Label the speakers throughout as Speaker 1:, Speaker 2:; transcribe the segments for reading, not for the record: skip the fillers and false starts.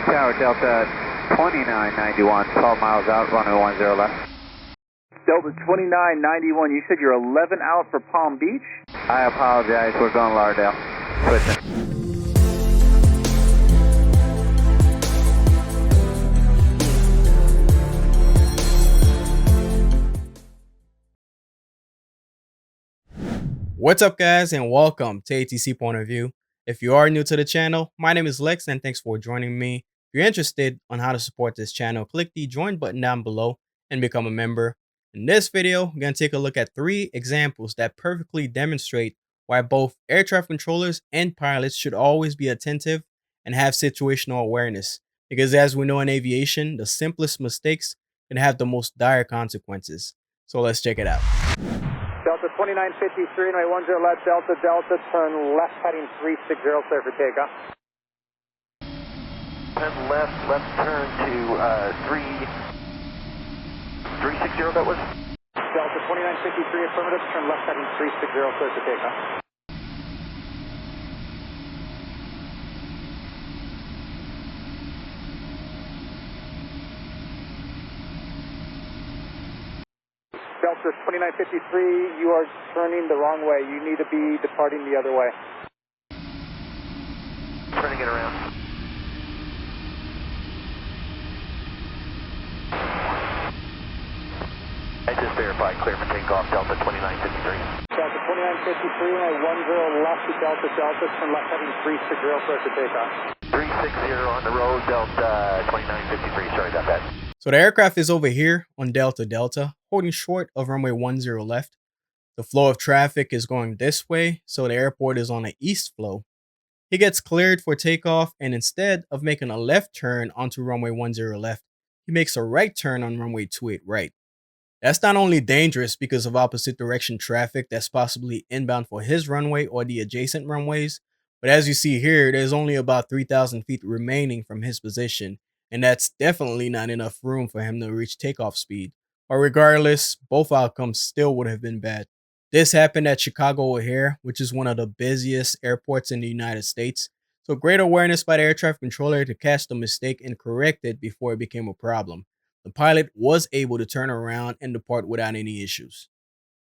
Speaker 1: Tower Delta 2991, 12 miles out, runway 10 left.
Speaker 2: Delta 2991, you said you're 11 out for Palm Beach?
Speaker 1: I apologize, we're going Lauderdale. Switching.
Speaker 3: What's up, guys, and welcome to ATC Point of View. If you are new to the channel, my name is Lex and thanks for joining me. If you're interested on how to support this channel, click the join button down below and become a member. In this video, we're going to take a look at 3 examples that perfectly demonstrate why both air traffic controllers and pilots should always be attentive and have situational awareness. Because as we know in aviation, the simplest mistakes can have the most dire consequences. So let's check it out.
Speaker 2: Delta 2953, runway 10 left, Delta, turn left heading 360, clear for takeoff.
Speaker 4: Turn left turn to 360, that was?
Speaker 2: Delta 2953, affirmative, turn left heading 360, clear for takeoff. Delta 2953, you are turning the wrong way. You need to be departing the other way.
Speaker 4: Turning it around. I just verified clear for takeoff, Delta 2953.
Speaker 2: Delta 2953, runway 10 left to Delta, turn left heading 360, clear for takeoff.
Speaker 4: 360 on the road, Delta 2953, sorry about that.
Speaker 3: So the aircraft is over here on Delta, holding short of runway 10 left. The flow of traffic is going this way, so the airport is on the east flow. He gets cleared for takeoff, and instead of making a left turn onto runway 10 left, he makes a right turn on runway 28 right. That's not only dangerous because of opposite direction traffic that's possibly inbound for his runway or the adjacent runways, but as you see here, there's only about 3,000 feet remaining from his position, and that's definitely not enough room for him to reach takeoff speed. But regardless, both outcomes still would have been bad. This happened at Chicago O'Hare, which is one of the busiest airports in the United States. So great awareness by the air traffic controller to catch the mistake and correct it before it became a problem. The pilot was able to turn around and depart without any issues.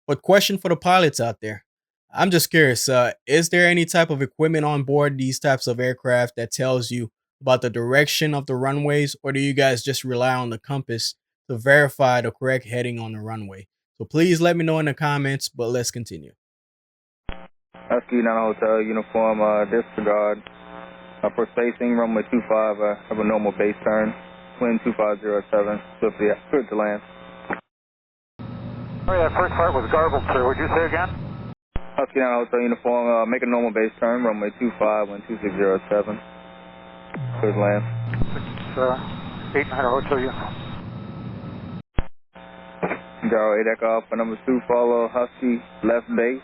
Speaker 3: But question for the pilots out there. I'm just curious, is there any type of equipment on board these types of aircraft that tells you about the direction of the runways, or do you guys just rely on the compass to verify the correct heading on the runway? So please let me know in the comments, but let's continue.
Speaker 5: Husky 9 Hotel, uniform, disregard. For spacing, runway 25, have a normal base turn. Wind 2507, swiftly clear to land.
Speaker 4: Sorry, that first part was garbled, sir. Would you say again?
Speaker 5: Husky 9 Hotel, uniform, make a normal base turn, runway 25, wind 2607. Clear to land.
Speaker 4: 8 Hotel uniform.
Speaker 5: Gyro 8 Echo Alpha, number 2, follow Husky, left base,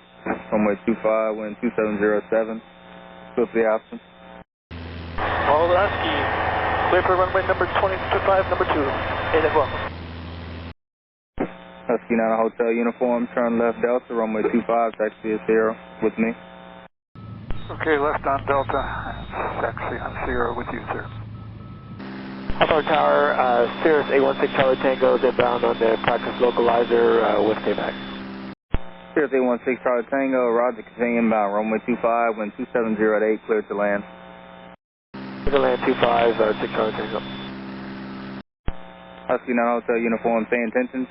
Speaker 5: runway 25, wind 2707, swiftly absent.
Speaker 4: Follow the Husky, clear for runway number 25, number 2, 8 Echo Alpha.
Speaker 5: Husky 9 Hotel, uniform, turn left Delta, runway 25, taxi is 0, with me.
Speaker 4: Okay, left on Delta, taxi on 0 with you, sir. Alpha Tower, Cirrus 816 Charlie Tango is inbound on the practice localizer with payback.
Speaker 5: Cirrus 816 Charlie Tango, roger, continue inbound, runway 25, wind 2708, cleared to land.
Speaker 4: Clear to land 25, 6 Charlie Tango.
Speaker 5: Husky 9 Hotel, uniform, pay attention.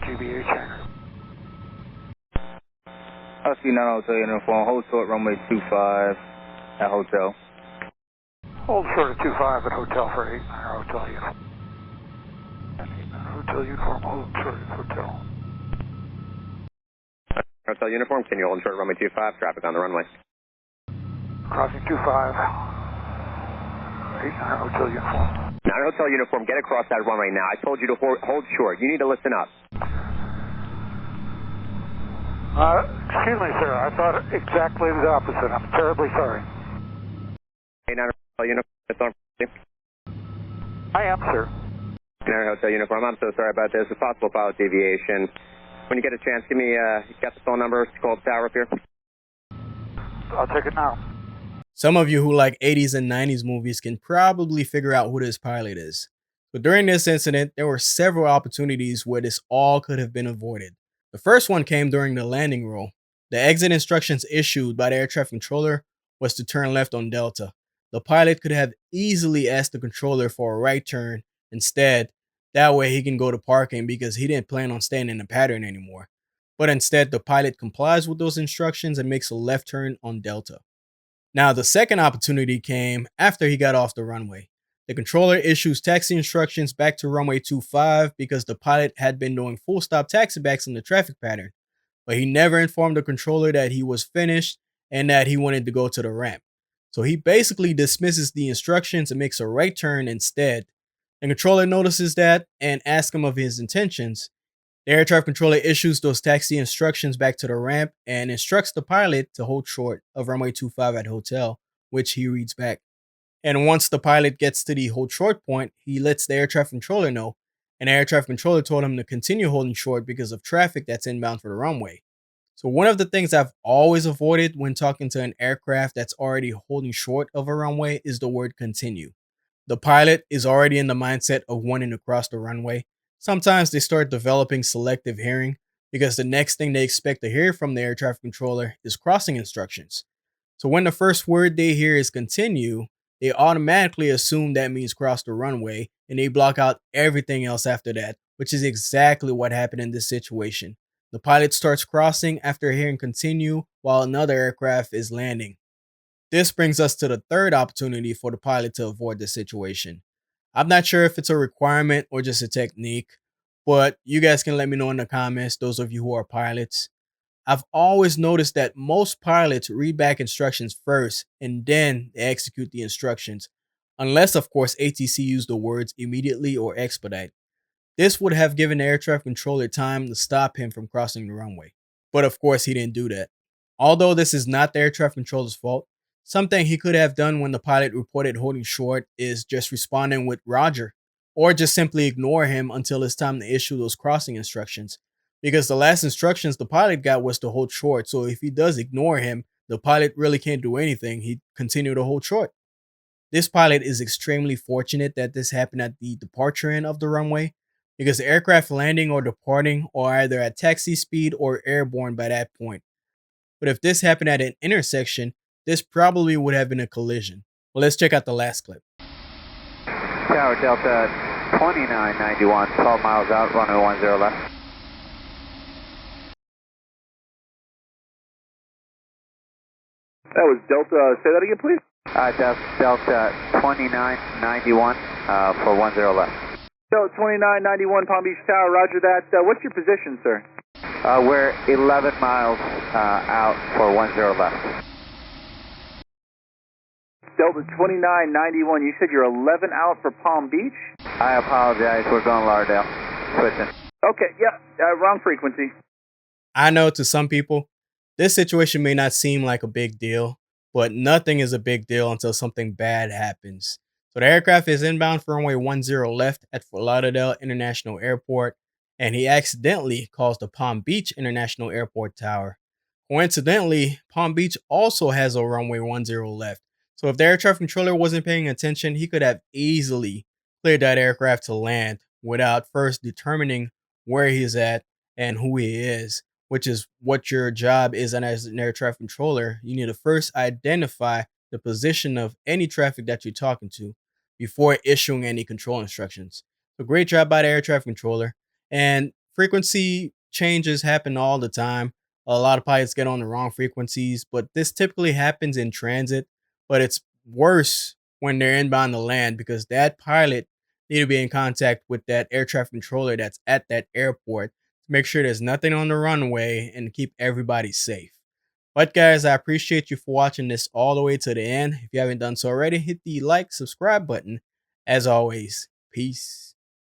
Speaker 4: GBH hangar.
Speaker 5: Husky 9 Hotel, uniform, hold short, runway 25 at hotel.
Speaker 4: Hold short of 25 at hotel for 8 Hotel uniform. 8 Hotel uniform, hold short at hotel.
Speaker 6: Hotel uniform, can you hold short runway 25, traffic on the runway.
Speaker 4: Crossing 25, 8 Hotel uniform.
Speaker 6: 9 Hotel uniform, get across that runway now. I told you to hold short. You need to listen up.
Speaker 4: Excuse me, sir. I thought exactly the opposite. I'm terribly sorry.
Speaker 6: 9 Hotel uniform, it's on for you.
Speaker 4: I am, sir.
Speaker 6: 9 Hotel uniform, I'm so sorry about this. It's possible pilot deviation. When you get a chance, give me, you got the phone number to call the tower up here?
Speaker 4: I'll take it now.
Speaker 3: Some of you who like 80s and 90s movies can probably figure out who this pilot is. But during this incident, there were several opportunities where this all could have been avoided. The first one came during the landing roll. The exit instructions issued by the air traffic controller was to turn left on Delta. The pilot could have easily asked the controller for a right turn instead. That way he can go to parking because he didn't plan on staying in the pattern anymore. But instead, the pilot complies with those instructions and makes a left turn on Delta. Now, the second opportunity came after he got off the runway. The controller issues taxi instructions back to runway 25 because the pilot had been doing full stop taxibacks in the traffic pattern, but he never informed the controller that he was finished and that he wanted to go to the ramp. So he basically dismisses the instructions and makes a right turn instead. The controller notices that and asks him of his intentions. The air traffic controller issues those taxi instructions back to the ramp and instructs the pilot to hold short of runway 25 at hotel, which he reads back. And once the pilot gets to the hold short point, he lets the air traffic controller know, and the air traffic controller told him to continue holding short because of traffic that's inbound for the runway. So one of the things I've always avoided when talking to an aircraft that's already holding short of a runway is the word continue. The pilot is already in the mindset of wanting to cross the runway. Sometimes they start developing selective hearing because the next thing they expect to hear from the air traffic controller is crossing instructions. So when the first word they hear is continue, they automatically assume that means cross the runway and they block out everything else after that, which is exactly what happened in this situation. The pilot starts crossing after hearing continue while another aircraft is landing. This brings us to the third opportunity for the pilot to avoid the situation. I'm not sure if it's a requirement or just a technique, but you guys can let me know in the comments, those of you who are pilots. I've always noticed that most pilots read back instructions first and then they execute the instructions, unless of course ATC used the words immediately or expedite. This would have given the air traffic controller time to stop him from crossing the runway. But of course he didn't do that. Although this is not the air traffic controller's fault, something he could have done when the pilot reported holding short is just responding with Roger, or just simply ignore him until it's time to issue those crossing instructions. Because the last instructions the pilot got was to hold short, so if he does ignore him, the pilot really can't do anything. He'd continue to hold short. This pilot is extremely fortunate that this happened at the departure end of the runway, because the aircraft landing or departing are either at taxi speed or airborne by that point. But if this happened at an intersection, this probably would have been a collision. Well, let's check out the last clip.
Speaker 1: Tower Delta 2991, 12 miles out, runway 10 left.
Speaker 5: That was Delta. Say that again, please.
Speaker 1: Delta 2991 for 10 left.
Speaker 5: Delta 2991, Palm Beach Tower, roger that. What's your position, sir?
Speaker 1: We're 11 miles out for 10 left.
Speaker 5: Delta 2991, you said you're 11 out for Palm Beach?
Speaker 1: I apologize, we're going Lauderdale. Switching.
Speaker 5: Okay, yeah, wrong frequency.
Speaker 3: I know to some people, this situation may not seem like a big deal, but nothing is a big deal until something bad happens. So the aircraft is inbound for runway 10 left at Fort Lauderdale International Airport, and he accidentally calls the Palm Beach International Airport tower. Coincidentally, Palm Beach also has a runway 10 left. So if the air traffic controller wasn't paying attention, he could have easily cleared that aircraft to land without first determining where he's at and who he is, which is what your job is as an air traffic controller. You need to first identify the position of any traffic that you're talking to before issuing any control instructions. So great job by the air traffic controller. And frequency changes happen all the time. A lot of pilots get on the wrong frequencies, but this typically happens in transit. But it's worse when they're inbound to land because that pilot need to be in contact with that air traffic controller that's at that airport to make sure there's nothing on the runway and keep everybody safe. But guys, I appreciate you for watching this all the way to the end. If you haven't done so already, hit the like, subscribe button. As always, peace.